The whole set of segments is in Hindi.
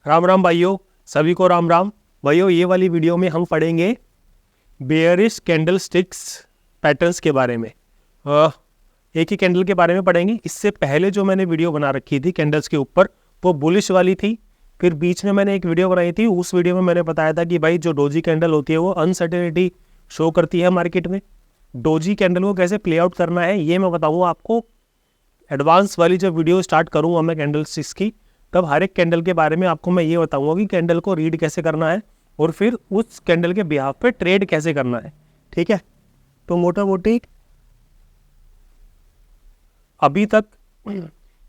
राम राम भाइयों, सभी को राम राम। भाइयों, ये वाली वीडियो में हम पढ़ेंगे बेयरिश कैंडल स्टिक्स पैटर्न्स के बारे में। एक ही कैंडल के बारे में पढ़ेंगे। इससे पहले जो मैंने वीडियो बना रखी थी कैंडल्स के ऊपर, वो बुलिश वाली थी। फिर बीच में मैंने एक वीडियो बनाई थी, उस वीडियो में मैंने बताया था कि भाई जो डोजी कैंडल होती है वो अनसर्टेनिटी शो करती है मार्केट में। डोजी कैंडल को कैसे प्ले आउट करना है ये मैं बताऊँगा आपको। एडवांस वाली जब वीडियो स्टार्ट करूँगा मैं कैंडल स्टिक्स की, तब हर एक कैंडल के बारे में आपको मैं ये बताऊंगा कि कैंडल को रीड कैसे करना है और फिर उस कैंडल के बिहाफ पे ट्रेड कैसे करना है। ठीक है, तो मोटा मोटी अभी तक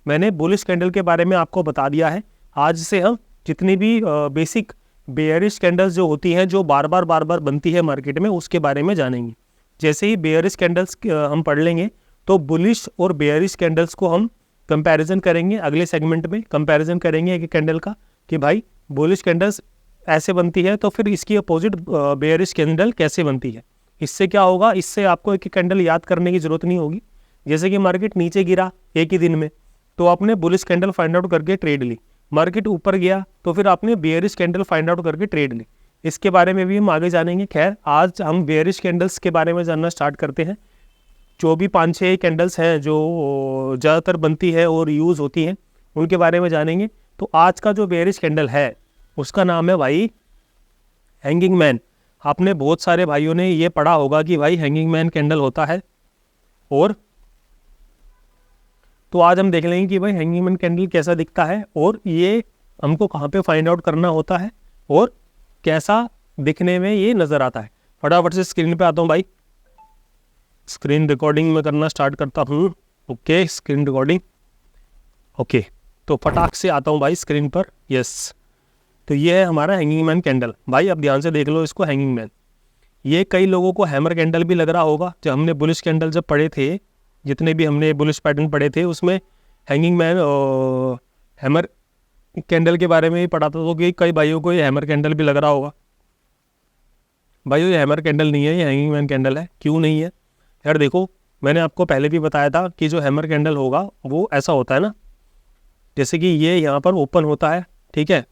मैंने बुलिश कैंडल के बारे में आपको बता दिया है। आज से हम जितनी भी बेसिक बेयरिश कैंडल्स जो होती हैं, जो बार बार बनती है मार्केट में, उसके बारे में जानेंगे। जैसे ही बेयरिश कैंडल्स हम पढ़ लेंगे तो बुलिश और बेयरिश कैंडल्स को हम कंपैरिजन करेंगे। अगले सेगमेंट में कंपैरिजन करेंगे एक कैंडल का कि भाई बुलिश कैंडल्स ऐसे बनती है तो फिर इसकी अपोजिट बेयरिश कैंडल कैसे बनती है। इससे क्या होगा, इससे आपको एक कैंडल याद करने की ज़रूरत नहीं होगी। जैसे कि मार्केट नीचे गिरा एक ही दिन में तो आपने बुलिश कैंडल फाइंड आउट करके ट्रेड ली, मार्केट ऊपर गया तो फिर आपने बेयरिश कैंडल फाइंड आउट करके ट्रेड ली। इसके बारे में भी हम आगे जानेंगे। खैर, आज हम बेयरिश कैंडल्स के बारे में जानना स्टार्ट करते हैं। जो भी 5-6 कैंडल्स हैं जो ज़्यादातर बनती है और यूज़ होती हैं, उनके बारे में जानेंगे। तो आज का जो बेयरिश कैंडल है उसका नाम है भाई हैंगिंग मैन। आपने बहुत सारे भाइयों ने ये पढ़ा होगा कि भाई हैंगिंग मैन कैंडल होता है। और तो आज हम देख लेंगे कि भाई हैंगिंग मैन कैंडल कैसा दिखता है और ये हमको कहाँ पे फाइंड आउट करना होता है और कैसा दिखने में ये नज़र आता है। फटाफट से स्क्रीन पे आता हूँ भाई। स्क्रीन रिकॉर्डिंग में करना स्टार्ट करता हूँ। Okay, screen recording. ओके, तो फटाक से आता हूँ भाई स्क्रीन पर। यस, तो ये है हमारा हैंगिंग मैन कैंडल। भाई अब ध्यान से देख लो इसको, हैंगिंग मैन। ये कई लोगों को हैमर कैंडल भी लग रहा होगा। जब हमने बुलिश कैंडल जब पढ़े थे, जितने भी हमने बुलिश पैटर्न पढ़े थे, उसमें हैंगिंग मैन और हैमर कैंडल के बारे में ही पढ़ा था, तो कि कई भाइयों को ये हैमर कैंडल भी लग रहा होगा। भाइयों, ये हैमर कैंडल नहीं है, ये हैंगिंग मैन कैंडल है। क्यों नहीं है यार? देखो, मैंने आपको पहले भी बताया था कि जो हैमर कैंडल होगा वो ऐसा होता है ना, जैसे कि ये यहाँ पर ओपन होता है। ठीक है,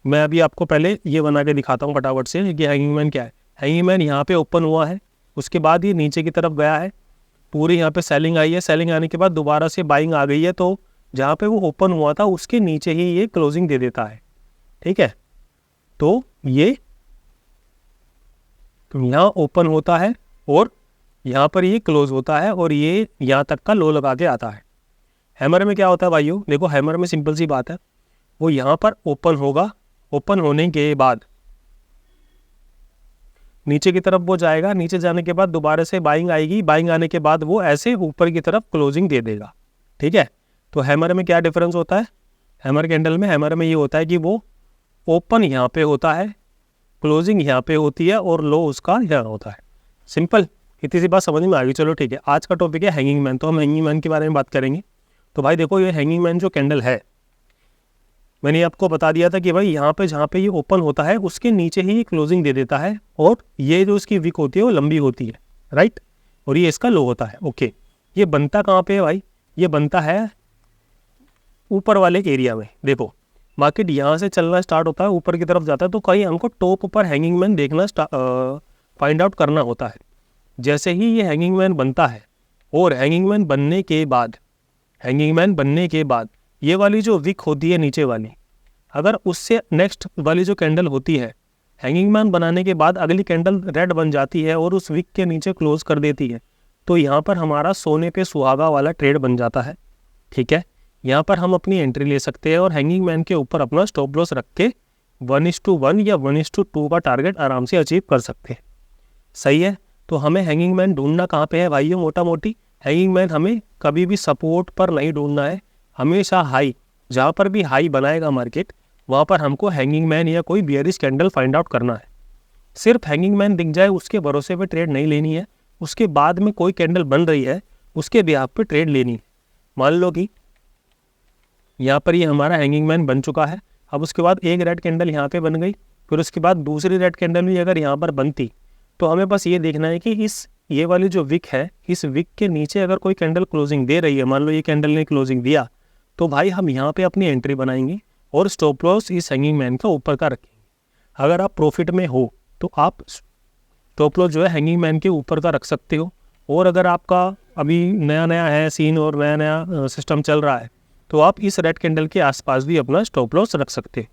मैं अभी आपको पहले ये बना के दिखाता हूँ फटाफट से कि हैंगिंग मैन क्या है। हैंगिंग मैन यहाँ पे ओपन हुआ है, उसके बाद ये नीचे की तरफ गया है, पूरी यहाँ पे सेलिंग आई है। सेलिंग आने के बाद दोबारा से बाइंग आ गई है, तो जहाँ पे वो ओपन हुआ था उसके नीचे ही ये क्लोजिंग दे देता है। ठीक है, तो ये यहाँ ओपन होता है और यहाँ पर ये क्लोज होता है और ये यहाँ तक का लो लगा के आता है। हैमर में क्या होता है भाइयों? देखो, हैमर में सिंपल सी बात है, वो यहाँ पर ओपन होगा, ओपन होने के बाद नीचे की तरफ वो जाएगा, नीचे जाने के बाद दोबारा से बाइंग आएगी, बाइंग आने के बाद वो ऐसे ऊपर की तरफ क्लोजिंग दे देगा। ठीक है, तो हैमर में क्या डिफरेंस होता है? हैमर कैंडल में, हैमर में ये होता है कि वो ओपन यहाँ पे होता है, क्लोजिंग यहाँ पे होती है और लो उसका यहाँ होता है। सिंपल, इतनी सी बात समझ में आ गई। चलो ठीक है, आज का टॉपिक है हैंगिंग मैन, तो हम हैंगिंग मैन के बारे में बात करेंगे। तो भाई देखो, ये हैंगिंग मैन जो कैंडल है, मैंने आपको बता दिया था कि भाई यहाँ पे जहाँ पे ये ओपन होता है उसके नीचे ही क्लोजिंग दे देता है और ये जो इसकी विक होती है वो लंबी होती है, राइट, और ये इसका लो होता है। ओके, ये बनता कहाँ पे है भाई? ये बनता है ऊपर वाले एरिया में। देखो, मार्केट यहाँ से चलना स्टार्ट होता है, ऊपर की तरफ जाता है, तो कहीं हमको टॉप पर हैंगिंग मैन देखना फाइंड आउट करना होता है। जैसे ही ये हैंगिंग मैन बनता है और हैंगिंग मैन बनने के बाद ये वाली जो विक होती है नीचे वाली, अगर उससे नेक्स्ट वाली जो कैंडल होती है, हैंगिंग मैन बनाने के बाद अगली कैंडल रेड बन जाती है और उस विक के नीचे क्लोज कर देती है, तो यहाँ पर हमारा सोने पे सुहागा वाला ट्रेड बन जाता है। ठीक है, यहाँ पर हम अपनी एंट्री ले सकते हैं और हैंगिंग मैन के ऊपर अपना स्टॉप लॉस रख के 1:1 या 1:2 का टारगेट आराम से अचीव कर सकते हैं। सही है, तो हमें हैंगिंग मैन ढूंढना कहाँ पे है भाइयों? मोटा मोटी हैंगिंग मैन हमें कभी भी सपोर्ट पर नहीं ढूंढना है, हमेशा हाई, जहाँ पर भी हाई बनाएगा मार्केट वहाँ पर हमको हैंगिंग मैन या कोई बियरिश कैंडल फाइंड आउट करना है। सिर्फ हैंगिंग मैन दिख जाए उसके भरोसे पे ट्रेड नहीं लेनी है, उसके बाद में कोई कैंडल बन रही है उसके बिहाफ पे ट्रेड लेनी है। मान लो कि यहाँ पर ये हमारा हैंगिंग मैन बन चुका है, अब उसके बाद एक रेड कैंडल यहाँ पे बन गई, फिर उसके बाद दूसरी रेड कैंडल भी अगर यहाँ पर बनती, तो हमें बस ये देखना है कि ये वाली जो विक है, इस विक के नीचे अगर कोई कैंडल क्लोजिंग दे रही है, मान लो ये कैंडल ने क्लोजिंग दिया, तो भाई हम यहाँ पे अपनी एंट्री बनाएंगे और स्टॉप लॉस इस हैंगिंग मैन का ऊपर का रखेंगे। अगर आप प्रॉफिट में हो तो आप स्टॉप लॉस जो है हैंगिंग मैन के ऊपर का रख सकते हो, और अगर आपका अभी नया नया है सीन और नया नया सिस्टम चल रहा है तो आप इस रेड कैंडल के आसपास भी अपना स्टॉप लॉस रख सकते हैं।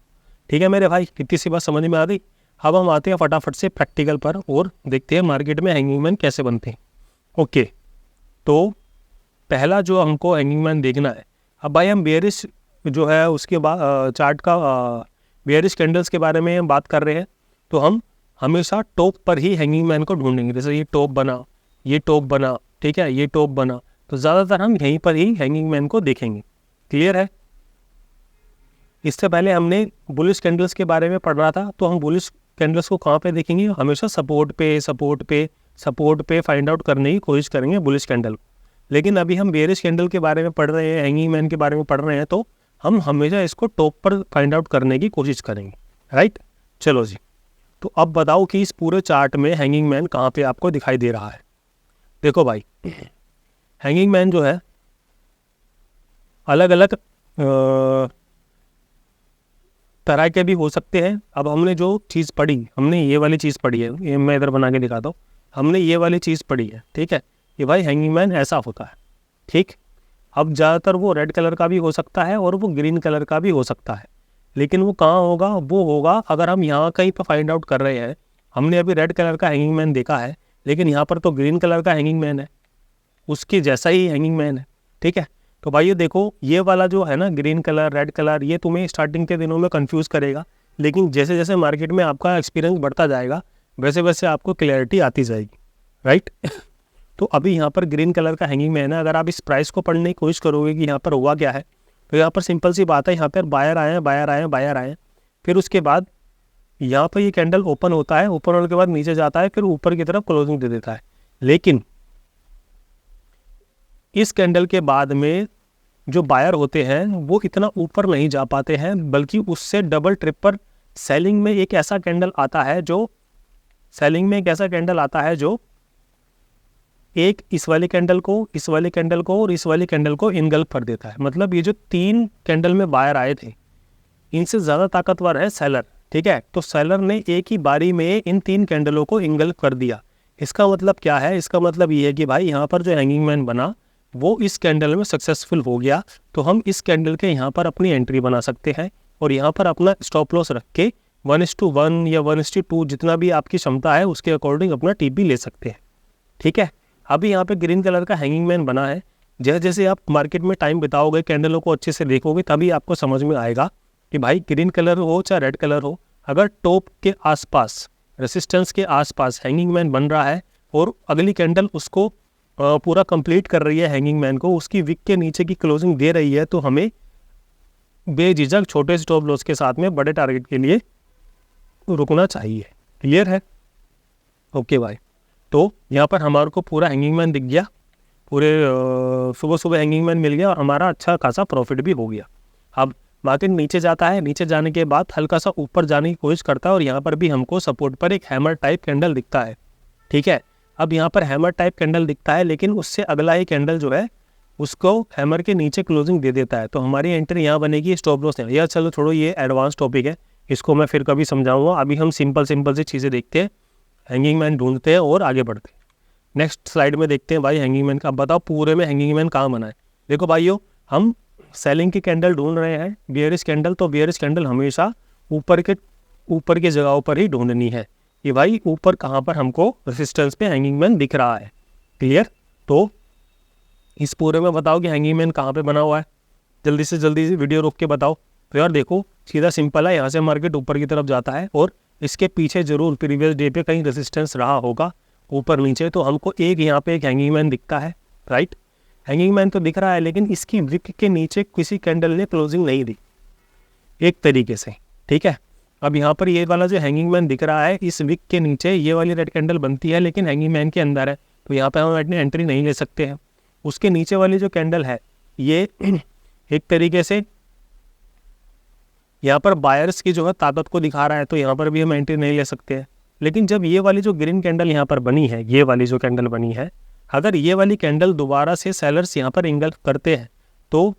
ठीक है मेरे भाई, कितनी सी बात समझ में आ गई। अब हम आते हैं फटाफट से प्रैक्टिकल पर और देखते हैं मार्केट में हैंगिंग मैन कैसे बनते हैं। ओके, तो पहला जो हमको हैंगिंग मैन देखना है, अब भाई हम बेयरिश जो है उसके बाद चार्ट का बेयरिश कैंडल्स के बारे में बात कर रहे हैं, तो हम हमेशा टॉप पर ही हैंगिंग मैन को ढूंढेंगे। जैसे ये टॉप बना, ये टॉप बना, ठीक है, ये टॉप बना, तो ज़्यादातर हम यहीं पर ही हैंगिंग मैन को देखेंगे। क्लियर है। इससे पहले हमने बुलिश कैंडल्स के बारे में पढ़ रहा था, तो हम बुलिश कैंडल्स को कहाँ पे देखेंगे, हमेशा सपोर्ट पे फाइंड आउट करने की कोशिश करेंगे बुलिश कैंडल। लेकिन अभी हम बेयरिश कैंडल के बारे में पढ़ रहे हैं, हैंगिंग मैन के बारे में पढ़ रहे हैं, तो हम हमेशा इसको टॉप पर फाइंड आउट करने की कोशिश करेंगे। राइट, चलो जी। तो अब बताओ कि इस पूरे चार्ट में हैंगिंग मैन कहाँ पे आपको दिखाई दे रहा है। देखो भाई, हैंगिंग मैन जो है अलग अलग तरह के भी हो सकते हैं। अब हमने जो चीज़ पढ़ी, हमने ये वाली चीज़ पढ़ी है, ये मैं इधर बना के दिखाता हूँ, हमने ये वाली चीज़ पढ़ी है, ठीक है, ये भाई हैंगिंग मैन ऐसा होता है। ठीक, अब ज़्यादातर वो रेड कलर का भी हो सकता है और वो ग्रीन कलर का भी हो सकता है, लेकिन वो कहाँ होगा, वो होगा अगर हम यहाँ कहीं पर फाइंड आउट कर रहे हैं। हमने अभी रेड कलर का हैंगिंग मैन देखा है, लेकिन यहाँ पर तो ग्रीन कलर का हैंगिंग मैन है, उसके जैसा ही हैंगिंग मैन है। ठीक है, तो भाई ये देखो, ये वाला जो है ना ग्रीन कलर रेड कलर, ये तुम्हें स्टार्टिंग के दिनों में कंफ्यूज करेगा, लेकिन जैसे जैसे मार्केट में आपका एक्सपीरियंस बढ़ता जाएगा वैसे वैसे आपको क्लैरिटी आती जाएगी। राइट तो अभी यहाँ पर ग्रीन कलर का हैंगिंग मैन है। अगर आप इस प्राइस को पढ़ने की कोशिश करोगे कि यहाँ पर हुआ क्या है, तो यहाँ पर सिंपल सी बात है, यहाँ पर बायर आए हैं, बायर आए हैं, बायर आए हैं, फिर उसके बाद यहाँ पर ये कैंडल ओपन होता है, ओपन होने के बाद नीचे जाता है, फिर ऊपर की तरफ क्लोजिंग दे देता है। लेकिन इस कैंडल के बाद में जो बायर होते हैं वो इतना ऊपर नहीं जा पाते हैं, बल्कि उससे डबल ट्रिपल सेलिंग में एक ऐसा कैंडल आता है जो एक इस वाले कैंडल को, इस वाले कैंडल को और इस वाले कैंडल को इनगल्फ कर देता है। मतलब ये जो 3 कैंडल में बायर आए थे, इनसे ज़्यादा ताकतवर है सेलर। ठीक है, तो सेलर ने एक ही बारी में इन 3 कैंडलों को इनगल्फ कर दिया। इसका मतलब क्या है, इसका मतलब ये है कि भाई यहाँ पर जो हैंगिंग मैन बना वो इस कैंडल में सक्सेसफुल हो गया, तो हम इस कैंडल के यहाँ पर अपनी एंट्री बना सकते हैं और यहाँ पर अपना स्टॉप लॉस रख के 1:1 या 1:2 जितना भी आपकी क्षमता है उसके अकॉर्डिंग अपना टीपी ले सकते हैं। ठीक है, अभी यहाँ पे ग्रीन कलर का हैंगिंग मैन बना है। जैसे जैसे आप मार्केट में टाइम बिताओगे, कैंडलों को अच्छे से देखोगे, तभी आपको समझ में आएगा कि भाई ग्रीन कलर हो चाहे रेड कलर हो, अगर टॉप के आसपास, रेसिस्टेंस के आसपास हैंगिंग मैन बन रहा है और अगली कैंडल उसको पूरा कंप्लीट कर रही है, हैंगिंग मैन को उसकी विक के नीचे की क्लोजिंग दे रही है, तो हमें बेझिझक छोटे स्टॉप लॉस के साथ में बड़े टारगेट के लिए रुकना चाहिए। क्लियर है। ओके भाई, तो यहाँ पर हमारे को पूरा हैंगिंग मैन दिख गया, पूरे सुबह सुबह हैंगिंग मैन मिल गया और हमारा अच्छा खासा प्रॉफिट भी हो गया। अब मार्केट नीचे जाता है, नीचे जाने के बाद हल्का सा ऊपर जाने की कोशिश करता है और यहाँ पर भी हमको सपोर्ट पर एक हैमर टाइप कैंडल दिखता है। ठीक है, अब यहाँ पर हैमर टाइप कैंडल दिखता है, लेकिन उससे अगला ही कैंडल जो है उसको हैमर के नीचे क्लोजिंग दे देता है, तो हमारी एंट्री यहाँ बनेगी स्टॉप लॉस है। यार चलो छोड़ो, ये एडवांस टॉपिक है, इसको मैं फिर कभी समझाऊंगा। अभी हम सिंपल सी चीज़ें देखते हैं, हैंगिंग मैन ढूंढते हैं और आगे बढ़ते हैं। नेक्स्ट स्लाइड में देखते हैं भाई हैंगिंग मैन का। बताओ पूरे में हैंगिंग मैन कहाँ बना है। देखो भाइयों, हम सेलिंग की कैंडल ढूंढ रहे हैं, बियरिश कैंडल, तो बियरिश कैंडल हमेशा ऊपर के जगहों पर ही ढूंढनी है कि भाई ऊपर कहाँ पर हमको रेसिस्टेंस पे हैंगिंग मैन दिख रहा है। क्लियर। तो इस पूरे में बताओ कि हैंगिंग मैन कहाँ पे बना हुआ है, जल्दी से वीडियो रोक के बताओ। तो यार देखो, सीधा सिंपल है, यहाँ से मार्केट ऊपर की तरफ जाता है और इसके पीछे जरूर प्रीवियस डे पे कहीं रेसिस्टेंस रहा होगा ऊपर नीचे, तो हमको एक यहाँ पे एक हैंगिंग मैन दिखता है। राइट, हैंगिंग मैन तो दिख रहा है, लेकिन इसकी विक के नीचे किसी कैंडल ने क्लोजिंग नहीं दी एक तरीके से। ठीक है, अब यहाँ पर ये वाला जो हैंगिंग मैन दिख रहा है, इस विक के नीचे ये वाली रेड कैंडल बनती है, लेकिन हैंगिंग मैन के अंदर है, तो यहाँ पे हम अपनी एंट्री नहीं ले सकते हैं। उसके नीचे वाली जो कैंडल है ये एक तरीके से यहाँ पर बायर्स की जो है ताकत को दिखा रहा है, तो यहाँ पर भी हम एंट्री नहीं ले सकते हैं। लेकिन जब ये वाली जो ग्रीन कैंडल यहाँ पर बनी है, ये वाली जो कैंडल बनी है, अगर ये वाली कैंडल दोबारा से सेलर्स यहाँ पर इंगल्फ करते हैं, तो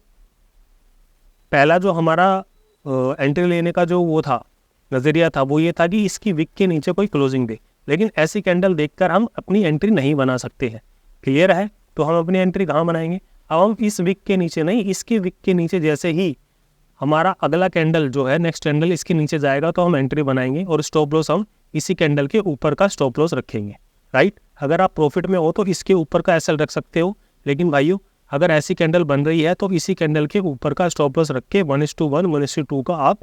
पहला जो हमारा एंट्री लेने का जो वो था नज़रिया था वो ये था कि इसकी विक के नीचे कोई क्लोजिंग दे, लेकिन ऐसी कैंडल देखकर हम अपनी एंट्री नहीं बना सकते हैं। क्लियर है? तो हम अपनी एंट्री कहाँ बनाएंगे? अब हम इस विक के नीचे नहीं, इसकी विक के नीचे जैसे ही हमारा अगला कैंडल जो है नेक्स्ट कैंडल इसके नीचे जाएगा तो हम एंट्री बनाएंगे और स्टॉप लॉस हम इसी कैंडल के ऊपर का स्टॉप लॉस रखेंगे। राइट? अगर आप प्रॉफिट में हो तो इसके ऊपर का एसएल रख सकते हो, लेकिन भाइयों अगर ऐसी कैंडल बन रही है तो इसी कैंडल के ऊपर का स्टॉप लॉस रख के 1:1 1:2 का आप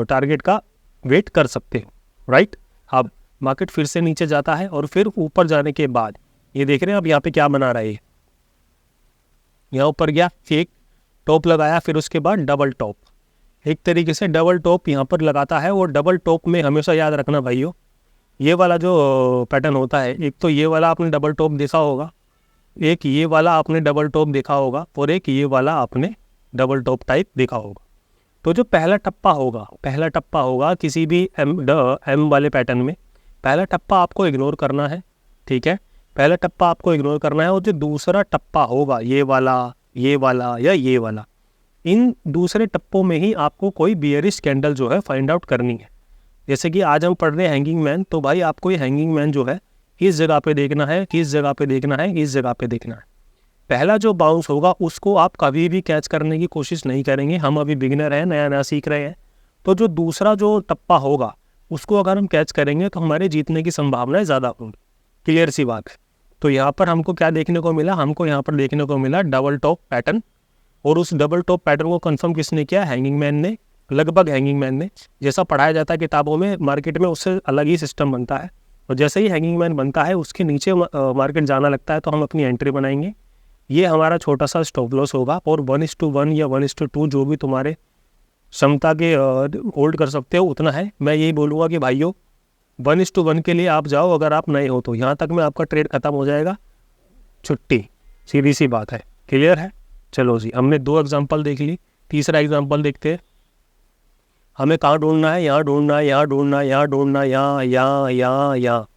टारगेट का वेट कर सकते हो। राइट? अब मार्केट फिर से नीचे जाता है और फिर ऊपर जाने के बाद ये देख रहे हैं अब यहाँ पे क्या बना रहा है, यहाँ ऊपर गया, एक टॉप लगाया, फिर उसके बाद डबल टॉप, एक तरीके से डबल टॉप यहाँ पर लगाता है। और डबल टॉप में हमेशा याद रखना भाइयों, ये वाला जो पैटर्न होता है, एक तो ये वाला आपने डबल टॉप देखा होगा, एक ये वाला आपने डबल टॉप देखा होगा और एक ये वाला आपने डबल टॉप टाइप देखा होगा। तो जो पहला टप्पा होगा किसी भी एम वाले पैटर्न में, पहला टप्पा आपको इग्नोर करना है। ठीक है? पहला टप्पा आपको इग्नोर करना है और जो दूसरा टप्पा होगा ये वाला या ये वाला, इन दूसरे टप्पों में ही आपको कोई बियरिश कैंडल जो है फाइंड आउट करनी है। जैसे कि आज हम पढ़ रहे हैं हैंगिंग मैन, तो भाई आपको ये हैंगिंग मैन जो है इस जगह पे देखना है, किस जगह पे देखना है, इस जगह पे देखना है। पहला जो बाउंस होगा उसको आप कभी भी कैच करने की कोशिश नहीं करेंगे, हम अभी बिगिनर हैं, नया नया सीख रहे हैं। तो जो दूसरा जो टप्पा होगा उसको अगर हम कैच करेंगे तो हमारे जीतने की संभावनाएं ज़्यादा होंगी। क्लियर सी बात है? तो यहाँ पर हमको क्या देखने को मिला? हमको यहाँ पर देखने को मिला डबल टॉप पैटर्न, और उस डबल टॉप पैटर्न को कंफर्म किसने किया? हैंगिंग मैन ने। लगभग हैंगिंग मैन ने, जैसा पढ़ाया जाता है किताबों में, मार्केट में उससे अलग ही सिस्टम बनता है। और जैसे ही हैंगिंग मैन बनता है उसके नीचे मार्केट जाना लगता है तो हम अपनी एंट्री बनाएंगे। ये हमारा छोटा सा स्टॉप लॉस होगा और 1:1 या 1:2 जो भी तुम्हारे क्षमता के होल्ड कर सकते हो उतना है। मैं यही बोलूँगा कि भाइयों 1:1 के लिए आप जाओ, अगर आप नए हो तो यहाँ तक में आपका ट्रेड खत्म हो जाएगा, छुट्टी, सीधी सी बात है। क्लियर है? चलो जी, हमने 2 एग्जाम्पल देख ली, तीसरा एग्जाम्पल देखते हैं। हमें कहाँ ढूंढना है? यहाँ ढूंढना है, यहाँ ढूंढना है, यहाँ ढूंढना, यहाँ।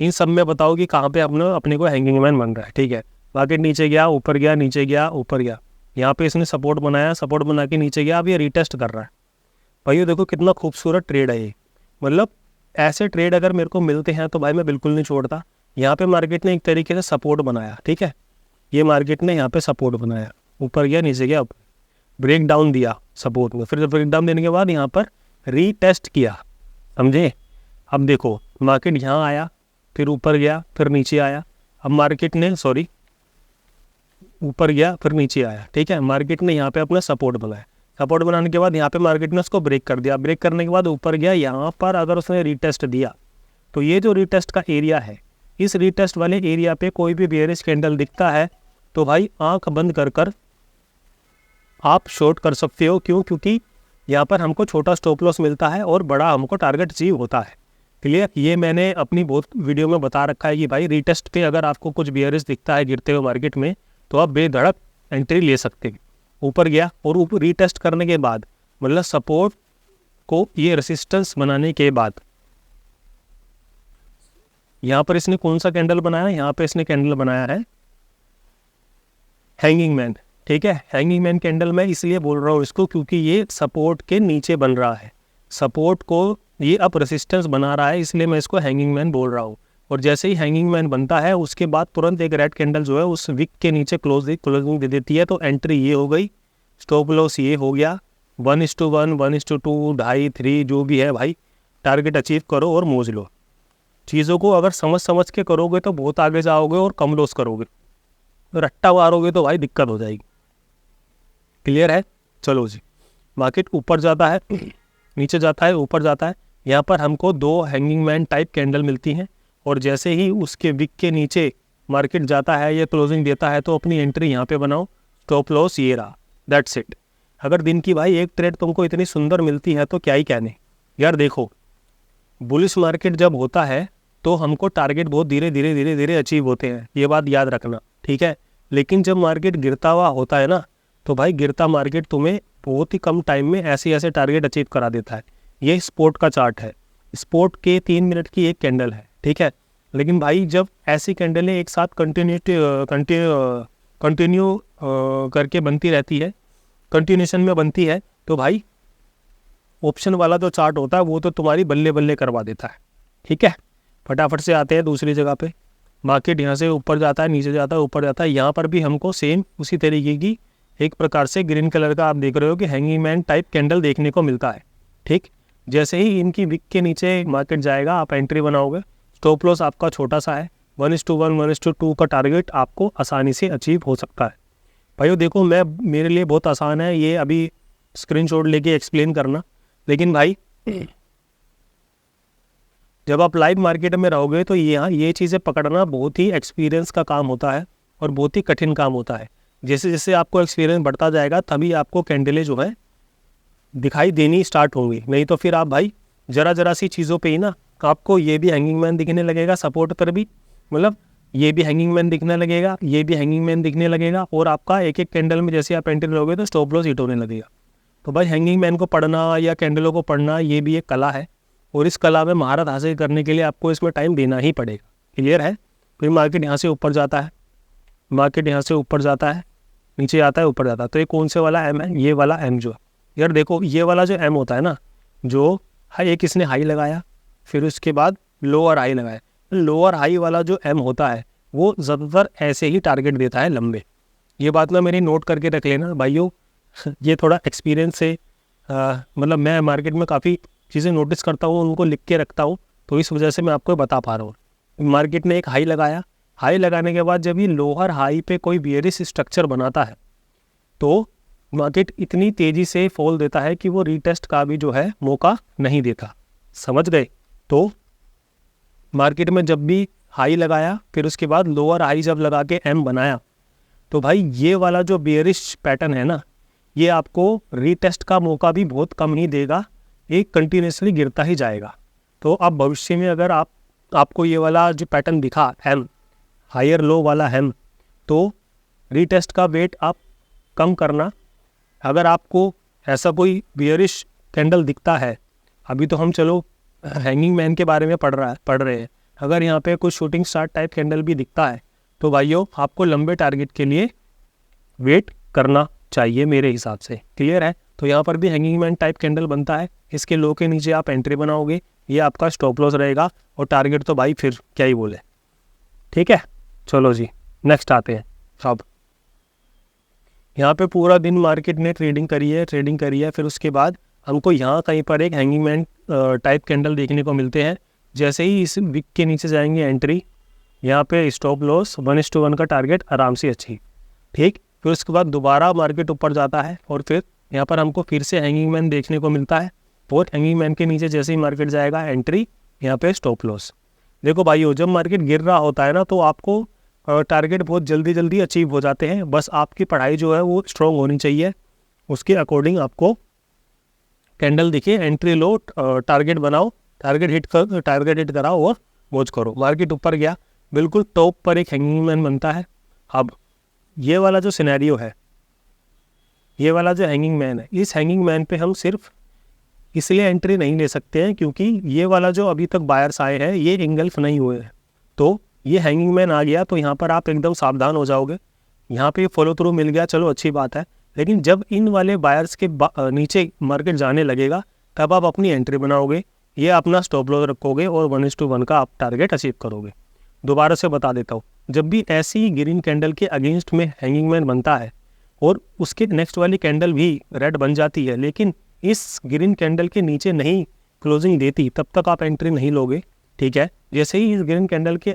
इन सब में बताओ कि कहाँ पे अपने को हैंगिंग मैन बन रहा है। ठीक है? मार्केट नीचे गया, ऊपर गया, नीचे गया, ऊपर गया, यहाँ पे इसने सपोर्ट बनाया, सपोर्ट बना के नीचे गया, अब ये रिटेस्ट कर रहा है। भाई देखो कितना खूबसूरत ट्रेड है ये। मतलब ऐसे ट्रेड अगर मेरे को मिलते हैं तो भाई मैं बिल्कुल नहीं छोड़ता। यहाँ पे मार्केट ने एक तरीके से सपोर्ट बनाया। ठीक है? ये मार्केट ने यहाँ पे सपोर्ट बनाया, ऊपर गया, नीचे गया, ब्रेक डाउन दिया सपोर्ट में, फिर ब्रेक डाउन देने के बाद यहाँ पर रीटेस्ट किया। समझे? अब देखो मार्केट यहाँ आया, फिर ऊपर गया, फिर नीचे आया। अब मार्केट ने ऊपर गया, फिर नीचे आया। ठीक है? मार्केट ने यहाँ पे अपना सपोर्ट बनाया, सपोर्ट बनाने के बाद यहाँ पे मार्केट ने उसको ब्रेक कर दिया, ब्रेक करने के बाद ऊपर गया। यहाँ पर अगर उसने रीटेस्ट दिया तो ये जो रीटेस्ट का एरिया है, इस रीटेस्ट वाले एरिया पे कोई भी बेयरिश कैंडल दिखता है तो भाई आंख बंद कर आप शॉर्ट कर सकते हो। क्यों? क्योंकि यहाँ पर हमको छोटा स्टॉप लॉस मिलता है और बड़ा हमको टारगेट अचीव होता है। क्लियर? ये मैंने अपनी बहुत वीडियो में बता रखा है कि भाई रीटेस्ट पे अगर आपको कुछ बेयरिश दिखता है गिरते हुए मार्केट में तो आप बेधड़क एंट्री ले सकते हैं। ऊपर गया और ऊपर रीटेस्ट करने के बाद, मतलब सपोर्ट को ये रेसिस्टेंस बनाने के बाद, यहाँ पर इसने कौन सा कैंडल बनाया? यहाँ पे इसने कैंडल बनाया है हैंगिंग मैन। ठीक है? हैंगिंग मैन कैंडल मैं इसलिए बोल रहा हूँ इसको क्योंकि ये सपोर्ट के नीचे बन रहा है, सपोर्ट को ये अब रेसिस्टेंस बना रहा है, इसलिए मैं इसको हैंगिंग मैन बोल रहा हूँ। और जैसे ही हैंगिंग मैन बनता है उसके बाद तुरंत एक रेड कैंडल जो है उस विक के नीचे क्लोजिंग दे देती है, तो एंट्री ये हो गई, स्टॉप लॉस ये हो गया। 1:1 1:2 2.5 3 जो भी है भाई, टारगेट अचीव करो और मौज लो। चीज़ों को अगर समझ के करोगे तो बहुत आगे जाओगे और कम लॉस करोगे, रट्टा मारोगे तो भाई दिक्कत हो जाएगी। क्लियर है? चलो जी, मार्केट ऊपर जाता है, नीचे जाता है, ऊपर जाता है। यहाँ पर हमको 2 हैंगिंग मैन टाइप कैंडल मिलती हैं और जैसे ही उसके विक के नीचे मार्केट जाता है या क्लोजिंग देता है तो अपनी एंट्री यहाँ पे बनाओ, स्टॉप लॉस ये रहा, दैट्स इट। अगर दिन की भाई एक ट्रेड तुमको इतनी सुंदर मिलती है तो क्या ही कहने यार। देखो बुलिश मार्केट जब होता है तो हमको टारगेट बहुत धीरे धीरे अचीव होते हैं, ये बात याद रखना। ठीक है? लेकिन जब मार्केट गिरता हुआ होता है ना तो भाई गिरता मार्केट तुम्हें बहुत ही कम टाइम में ऐसे टारगेट अचीव करा देता है। ये स्पोर्ट का चार्ट है, स्पोर्ट के 3 मिनट की एक कैंडल है। ठीक है? लेकिन भाई जब ऐसी कैंडलें एक साथ कंटिन्यू करके बनती रहती है, कंटिन्यूशन में बनती है, तो भाई ऑप्शन वाला जो चार्ट होता है वो तो तुम्हारी बल्ले बल्ले करवा देता है। ठीक है, फटाफट से आते हैं दूसरी जगह पे। मार्केट यहाँ से ऊपर जाता है, नीचे जाता है, ऊपर जाता है। यहाँ पर भी हमको सेम उसी तरीके की एक प्रकार से ग्रीन कलर का आप देख रहे हो कि हैंगिंग मैन टाइप कैंडल देखने को मिलता है। ठीक, जैसे ही इनकी विक के नीचे मार्केट जाएगा आप एंट्री बनाओगे। स्टॉप लॉस आपका छोटा सा है, 1:1 1:2 का टारगेट आपको आसानी से अचीव हो सकता है। भाइयों देखो, मेरे लिए बहुत आसान है ये अभी स्क्रीनशॉट लेके एक्सप्लेन करना, लेकिन भाई जब आप लाइव मार्केट में रहोगे तो ये चीज़ें पकड़ना बहुत ही एक्सपीरियंस का काम होता है और बहुत ही कठिन काम होता है। जैसे जैसे आपको एक्सपीरियंस बढ़ता जाएगा तभी आपको कैंडलें जो है दिखाई देनी स्टार्ट होंगी। नहीं तो फिर आप भाई ज़रा सी चीज़ों पे ही ना आपको ये भी हैंगिंग मैन दिखने लगेगा, सपोर्ट पर भी मतलब ये भी हैंगिंग मैन दिखने लगेगा, ये भी हैंगिंग मैन दिखने लगेगा, और आपका एक एक कैंडल में जैसे आप एंट्री लोगे तो स्टॉप लॉस हिट होने लगेगा। तो भाई हैंगिंग मैन को पढ़ना या कैंडलों को पढ़ना ये भी एक कला है, और इस कला में महारत हासिल करने के लिए आपको इसमें टाइम देना ही पड़ेगा। क्लियर है? फिर मार्केट यहाँ से ऊपर जाता है, मार्केट यहाँ से ऊपर जाता है, नीचे आता है, ऊपर जाता है। तो ये कौन से वाला एम है? ये वाला एम जो है यार देखो, ये वाला जो एम होता है ना, जो एक इसने हाई लगाया फिर उसके बाद लोअर हाई लगाया, लोअर हाई वाला जो एम होता है वो ज़्यादातर ऐसे ही टारगेट देता है लंबे। ये बात ना मेरी नोट करके रख लेना भाइयों, ये थोड़ा एक्सपीरियंस से मतलब मैं मार्केट में काफ़ी चीज़ें नोटिस करता हूँ, उनको लिख के रखता हूँ, तो इस वजह से मैं आपको बता पा रहा हूँ। मार्केट ने एक हाई लगाया, हाई लगाने के बाद जब ये लोअर हाई पे कोई बेयरिश स्ट्रक्चर बनाता है तो मार्केट इतनी तेज़ी से फॉल देता है कि वो रीटेस्ट का भी जो है मौका नहीं देता। समझ गए? तो मार्केट में जब भी हाई लगाया फिर उसके बाद लोअर हाई जब लगा के एम बनाया, तो भाई ये वाला जो बेयरिश पैटर्न है ना, ये आपको रीटेस्ट का मौका भी बहुत कम ही देगा, एक कंटिन्यूसली गिरता ही जाएगा। तो अब भविष्य में अगर आपको ये वाला जो पैटर्न दिखा एम, हायर लो वाला एम, तो रीटेस्ट का वेट आप कम करना। अगर आपको ऐसा कोई बियरिश कैंडल दिखता है, अभी तो हम चलो हैंगिंग मैन के बारे में पढ़ रहे हैं, अगर यहाँ पे कुछ शूटिंग स्टार टाइप कैंडल भी दिखता है तो भाइयों आपको लंबे टारगेट के लिए वेट करना चाहिए मेरे हिसाब से। क्लियर है? तो यहाँ पर भी हैंगिंग मैन टाइप कैंडल बनता है, इसके लो के नीचे आप एंट्री बनाओगे, ये आपका स्टॉप लॉस रहेगा, और टारगेट तो भाई फिर क्या ही बोले। ठीक है, चलो जी नेक्स्ट आते हैं। अब यहाँ पे पूरा दिन मार्केट ने ट्रेडिंग करी है, फिर उसके बाद हमको यहाँ कहीं पर एक हैंगिंग मैन टाइप कैंडल देखने को मिलते हैं। जैसे ही इस विक के नीचे जाएंगे एंट्री, यहाँ पे स्टॉप लॉस 1:1 का टारगेट आराम से अचीव। ठीक, फिर उसके बाद दोबारा मार्केट ऊपर जाता है और फिर यहाँ पर हमको फिर से हैंगिंग मैन देखने को मिलता है, और हैंगिंग मैन के नीचे जैसे ही मार्केट जाएगा एंट्री, यहाँ पे स्टॉप लॉस। देखो भाइयों, जब मार्केट गिर रहा होता है ना तो आपको टारगेट बहुत जल्दी अचीव हो जाते हैं। बस आपकी पढ़ाई जो है वो स्ट्रॉन्ग होनी चाहिए, उसके अकॉर्डिंग आपको कैंडल दिखे, एंट्री लो, टारगेट बनाओ, टारगेट हिट कराओ और मौज करो। मार्केट ऊपर गया, बिल्कुल टॉप पर एक हैंगिंग मैन बनता है। अब ये वाला जो सिनेरियो है, ये वाला जो हैंगिंग मैन है, इस हैंगिंग मैन पे हम सिर्फ इसलिए एंट्री नहीं ले सकते हैं क्योंकि ये वाला जो अभी तक बायर्स आए हैं ये इंगल्फ नहीं हुए हैं। तो ये हैंगिंग मैन आ गया तो यहाँ पर आप एकदम सावधान हो जाओगे। यहाँ पे फॉलो थ्रू मिल गया, चलो अच्छी बात है, लेकिन जब इन वाले बायर्स के नीचे मार्केट जाने लगेगा तब आप अपनी एंट्री बनाओगे, ये अपना स्टॉप लॉस रखोगे और 1:1 का आप टारगेट अचीव करोगे। दोबारा से बता देता हूँ, जब भी ऐसी ग्रीन कैंडल के अगेंस्ट में हैंगिंग मैन बनता है और उसके नेक्स्ट वाली कैंडल भी रेड बन जाती है, लेकिन इस ग्रीन कैंडल के नीचे नहीं क्लोजिंग देती, तब तक आप एंट्री नहीं लोगे। ठीक है, जैसे ही इस ग्रीन कैंडल के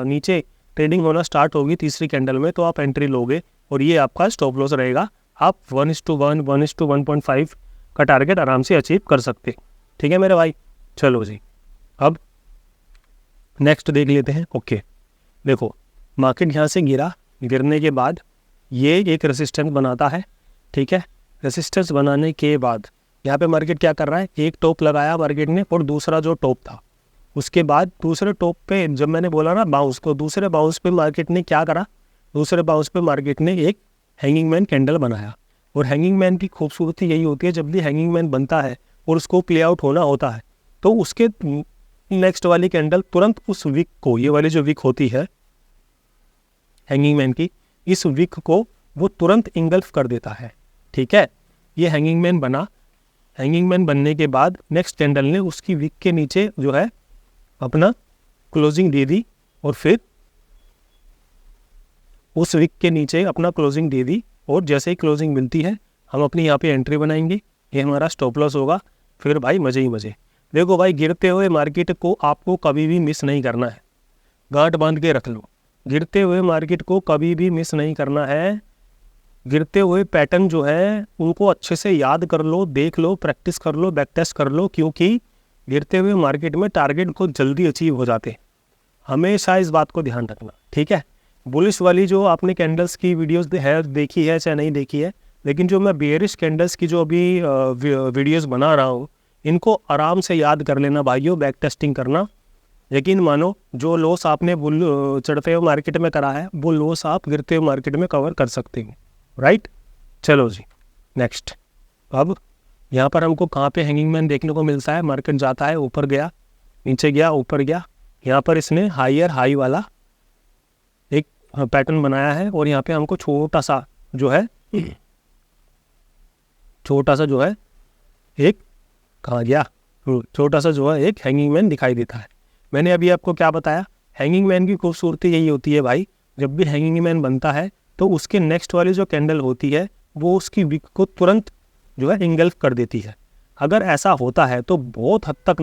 नीचे ट्रेडिंग होना स्टार्ट होगी तीसरी कैंडल में, तो आप एंट्री लोगे और ये आपका स्टॉप लॉस रहेगा। आप 1:1 1:1.5 का टारगेट आराम से अचीव कर सकते। ठीक है मेरे भाई, चलो जी अब नेक्स्ट देख लेते हैं। ओके, देखो मार्केट यहाँ से गिरने के बाद ये एक रेसिस्टेंस बनाता है। ठीक है, रेसिस्टेंस बनाने के बाद यहाँ पे मार्केट क्या कर रहा है, एक टॉप लगाया मार्केट ने और दूसरा जो टॉप था, उसके बाद दूसरे टॉप पे जब मैंने बोला ना बाउंस, को दूसरे बाउंस पे मार्केट ने क्या करा, दूसरे बाउंस पे मार्केट ने एक हैंगिंग मैन कैंडल बनाया। और हैंगिंग मैन की खूबसूरती यही होती है, जब भी हैंगिंग मैन बनता है और उसको प्ले आउट होना होता है तो उसके नेक्स्ट वाली कैंडल तुरंत उस विक को, ये वाली जो विक होती है हैंगिंग मैन की, इस विक को वो तुरंत इंगल्फ कर देता है। ठीक है, ये हैंगिंग मैन बना। हैंगिंग मैन बनने के बाद नेक्स्ट कैंडल ने उसकी विक के नीचे जो है अपना क्लोजिंग दे दी और फिर उस विक के नीचे अपना क्लोजिंग दे दी, और जैसे ही क्लोजिंग मिलती है हम अपनी यहाँ पे एंट्री बनाएंगे। ये हमारा स्टॉप लॉस होगा। फिर भाई मज़े ही मज़े। देखो भाई, गिरते हुए मार्केट को आपको कभी भी मिस नहीं करना है, गांठ बांध के रख लो। गिरते हुए मार्केट को कभी भी मिस नहीं करना है। गिरते हुए पैटर्न जो है उनको अच्छे से याद कर लो, देख लो, प्रैक्टिस कर लो, बैक टेस्ट कर लो, क्योंकि गिरते हुए मार्केट में टारगेट को जल्दी अचीव हो जाते हैं। हमेशा इस बात को ध्यान रखना, ठीक है। बुलिश वाली जो आपने कैंडल्स की वीडियोस देखी है चाहे नहीं देखी है, लेकिन जो मैं बेयरिश कैंडल्स की जो अभी वीडियोस बना रहा हूँ, इनको आराम से याद कर लेना भाइयों, बैक टेस्टिंग करना। यकीन मानो, जो लॉस आपने चढ़ते हुए मार्केट में करा है वो लॉस आप गिरते हुए मार्केट में कवर कर सकते हो, राइट। चलो जी नेक्स्ट। अब यहाँ पर हमको कहाँ पे हैंगिंग मैन देखने को मिलता है। मार्केट जाता है, ऊपर गया, नीचे गया, ऊपर गया। यहाँ पर इसने हायर हाई वाला एक पैटर्न बनाया है, और यहाँ पे हमको छोटा सा जो है एक कहाँ गया, छोटा सा जो है एक हैंगिंग मैन दिखाई देता है। मैंने अभी आपको क्या बताया, हैंगिंग मैन की खूबसूरती यही होती है भाई, जब भी हैंगिंग मैन बनता है तो उसके नेक्स्ट वाली जो कैंडल होती है वो उसकी विक को तुरंत जो है इंगल्फ कर देती है। अगर ऐसा होता है तो बहुत हद तक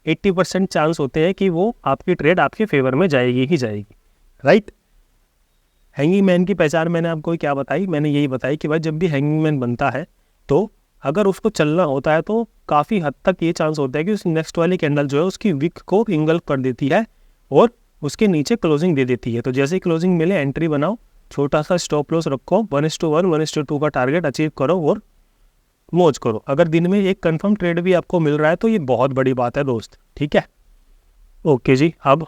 80% चांस होते हैं कि वो आपकी ट्रेड आपके फेवर में जाएगी ही जाएगी, राइट। हैंगिंग मैन की पहचान मैंने आपको क्या बताई, मैंने यही बताई कि भाई जब भी हैंगिंग मैन बनता है तो अगर उसको चलना होता है तो काफ़ी हद तक ये चांस होता है कि उस नेक्स्ट वाली कैंडल जो है उसकी विक को इंगल्फ कर देती है और उसके नीचे क्लोजिंग दे देती है। तो जैसे ही क्लोजिंग मिले एंट्री बनाओ, छोटा सा स्टॉप लॉस रखो, 1:1 1:2 का टारगेट अचीव करो और मौज करो। अगर दिन में एक कंफर्म ट्रेड भी आपको मिल रहा है तो ये बहुत बड़ी बात है दोस्त, ठीक है। ओके जी, अब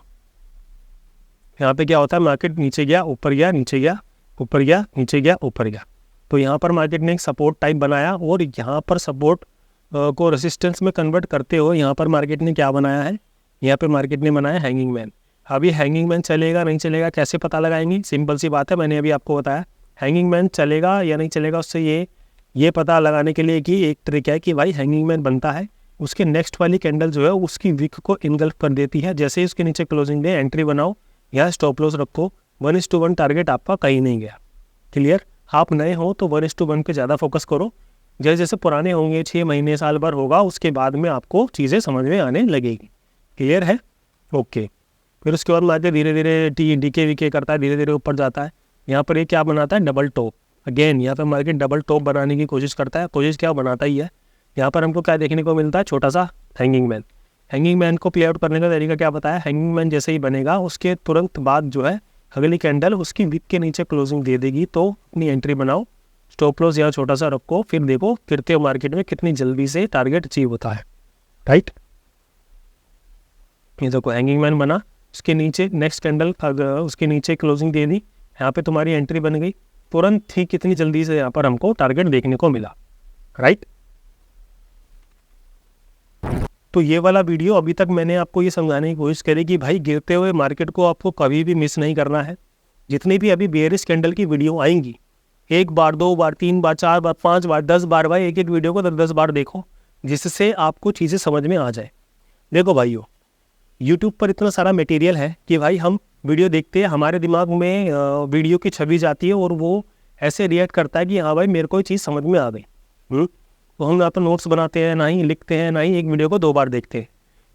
यहाँ पे क्या होता है, मार्केट नीचे गया, ऊपर गया, नीचे गया, ऊपर गया, नीचे गया, ऊपर गया। तो यहाँ पर मार्केट ने एक सपोर्ट टाइप बनाया, और यहाँ पर सपोर्ट को रेसिस्टेंस में कन्वर्ट करते हुए यहाँ पर मार्केट ने क्या बनाया है, यहाँ पे मार्केट ने बनाया हैंगिंग मैन। अब ये हैंगिंग मैन चलेगा नहीं चलेगा कैसे पता लगाएंगे, सिंपल सी बात है, मैंने अभी आपको बताया। हैंगिंग मैन चलेगा या नहीं चलेगा, उससे ये पता लगाने के लिए कि एक ट्रिक है कि भाई हैंगिंग मैन बनता है, उसके नेक्स्ट वाली कैंडल जो है उसकी विक को इनगल्फ कर देती है। जैसे ही उसके नीचे क्लोजिंग दे, एंट्री बनाओ, यहाँ स्टॉप लॉस रखो, 1:1 टारगेट आपका कहीं नहीं गया। क्लियर। आप नए हो तो 1:1 पे ज़्यादा फोकस करो, जैसे जैसे पुराने होंगे 6 महीने साल भर होगा उसके बाद में आपको चीज़ें समझ में आने लगेगी। क्लियर है, ओके। फिर उसके बाद मार्केट धीरे धीरे डीके वीके करता है, धीरे धीरे ऊपर जाता है। यहाँ पर ये क्या बनाता है, डबल टॉप। अगेन यहाँ पर मार्केट डबल टॉप बनाने की कोशिश करता है, कोशिश क्या बनाता ही है। यहाँ पर हमको क्या देखने को मिलता है, छोटा सा हैंगिंग मैन। हैंगिंग मैन को प्ले आउट करने का तरीका क्या बताया, हैंगिंग मैन जैसे ही बनेगा उसके तुरंत बाद जो है अगली कैंडल उसकी विक के नीचे क्लोजिंग दे देगी, तो अपनी एंट्री बनाओ, स्टॉप लॉस यहाँ छोटा सा रखो, फिर देखो फिरते हुए मार्केट में कितनी जल्दी से टारगेट अचीव होता है, राइट। ये देखो हैंगिंग मैन बना, उसके नीचे नेक्स्ट कैंडल उसके नीचे क्लोजिंग दे दी, यहाँ पे तुम्हारी एंट्री बन गई, तुरंत ही कितनी जल्दी से यहाँ पर हमको टारगेट देखने को मिला, राइट। तो ये वाला वीडियो अभी तक मैंने आपको ये समझाने की कोशिश करी कि भाई गिरते हुए मार्केट को आपको कभी भी मिस नहीं करना है। जितनी भी अभी बेयरिश कैंडल की वीडियो आएंगी, 1 बार 2 बार 3 बार 4 बार 5 बार 10 बार भाई एक एक वीडियो को 10 बार देखो, जिससे आपको चीज़ें समझ में आ जाए। देखो भाइयों, यूट्यूब पर इतना सारा मटेरियल है कि भाई हम वीडियो देखते हैं, हमारे दिमाग में वीडियो की छवि जाती है और वो ऐसे रिएक्ट करता है कि हाँ भाई मेरे को ये चीज़ समझ में आ गई। तो हम ना तो नोट्स बनाते हैं, ना ही लिखते हैं, ना ही एक वीडियो को 2 बार देखते हैं,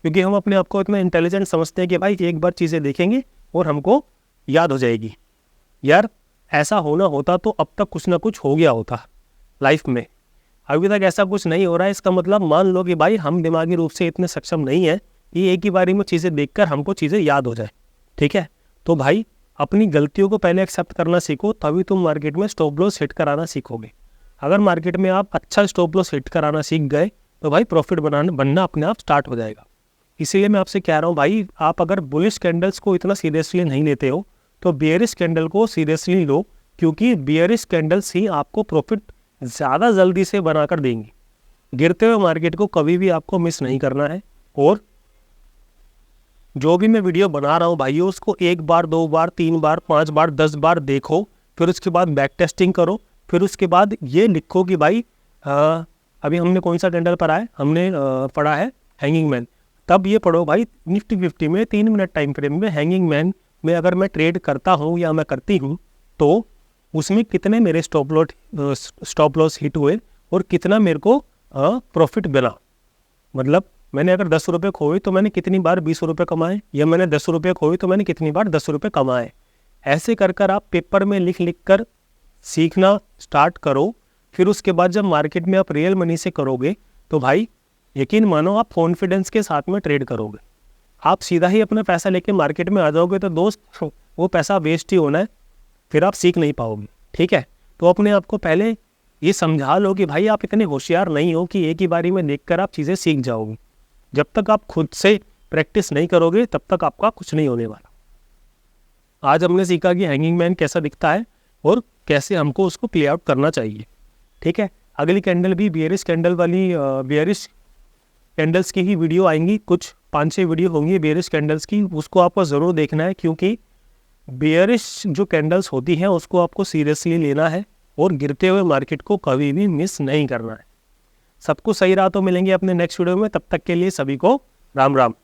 क्योंकि हम अपने आप को इतना इंटेलिजेंट समझते हैं कि भाई एक बार चीज़ें देखेंगे और हमको याद हो जाएगी। यार ऐसा होना होता तो अब तक कुछ ना कुछ हो गया होता लाइफ में, अभी तक ऐसा कुछ नहीं हो रहा है। इसका मतलब मान लो कि भाई हम दिमागी रूप से इतने सक्षम नहीं है कि एक ही बारी में चीज़ें देखकर हमको चीज़ें याद हो जाए, ठीक है। तो भाई अपनी गलतियों को पहले एक्सेप्ट करना सीखो, तभी तुम मार्केट में स्टॉप लॉस हिट कराना सीखोगे। अगर मार्केट में आप अच्छा स्टॉप लॉस हिट कराना सीख गए तो भाई प्रॉफिट बनना अपने आप स्टार्ट हो जाएगा। इसीलिए मैं आपसे कह रहा हूँ भाई, आप अगर बुलिश कैंडल्स को इतना सीरियसली नहीं लेते हो तो बेयरिश कैंडल को सीरियसली लो, क्योंकि बेयरिश कैंडल्स ही आपको प्रॉफिट ज़्यादा जल्दी से बनाकर देंगी। गिरते हुए मार्केट को कभी भी आपको मिस नहीं करना है। और जो भी मैं वीडियो बना रहा हूँ भाइयों, उसको 1 बार 2 बार 3 बार 5 बार 10 बार देखो, फिर उसके बाद बैक टेस्टिंग करो, फिर उसके बाद ये लिखो कि भाई अभी हमने कौन सा कैंडल पढ़ा है, हमने पढ़ा है हैंगिंग मैन। तब ये पढ़ो भाई निफ्टी 50 में 3 मिनट टाइम फ्रेम में हैंगिंग मैन में अगर मैं ट्रेड करता हूँ या मैं करती हूँ तो उसमें कितने मेरे स्टॉप लॉस हिट हुए और कितना मेरे को प्रॉफिट बना। मतलब मैंने अगर 10 रुपये खोए तो मैंने कितनी बार 20 रुपये कमाए, या मैंने 10 रुपये खोए तो मैंने कितनी बार 10 रुपये कमाए। ऐसे कर कर आप पेपर में लिख लिख कर सीखना स्टार्ट करो। फिर उसके बाद जब मार्केट में आप रियल मनी से करोगे तो भाई यकीन मानो आप कॉन्फिडेंस के साथ में ट्रेड करोगे। आप सीधा ही अपना पैसा लेके मार्केट में आ जाओगे तो दोस्त वो पैसा वेस्ट ही होना है, फिर आप सीख नहीं पाओगे। ठीक है, तो अपने आप को पहले ये समझा लो कि भाई आप इतने होशियार नहीं हो कि एक ही बारी में देखकर आप चीज़ें सीख जाओगे। जब तक आप खुद से प्रैक्टिस नहीं करोगे तब तक आपका कुछ नहीं होने वाला। आज हमने सीखा कि हैंगिंग मैन कैसा दिखता है और कैसे हमको उसको प्ले आउट करना चाहिए। ठीक है, अगली कैंडल भी बियरिश कैंडल वाली बियरिश कैंडल्स की ही वीडियो आएंगी, कुछ 5-6 वीडियो होंगी बियरिश कैंडल्स की, उसको आपको ज़रूर देखना है क्योंकि बियरिश जो कैंडल्स होती हैं उसको आपको सीरियसली लेना है और गिरते हुए मार्केट को कभी भी मिस नहीं करना है। सबको सही राह तो मिलेंगे अपने नेक्स्ट वीडियो में, तब तक के लिए सभी को राम राम।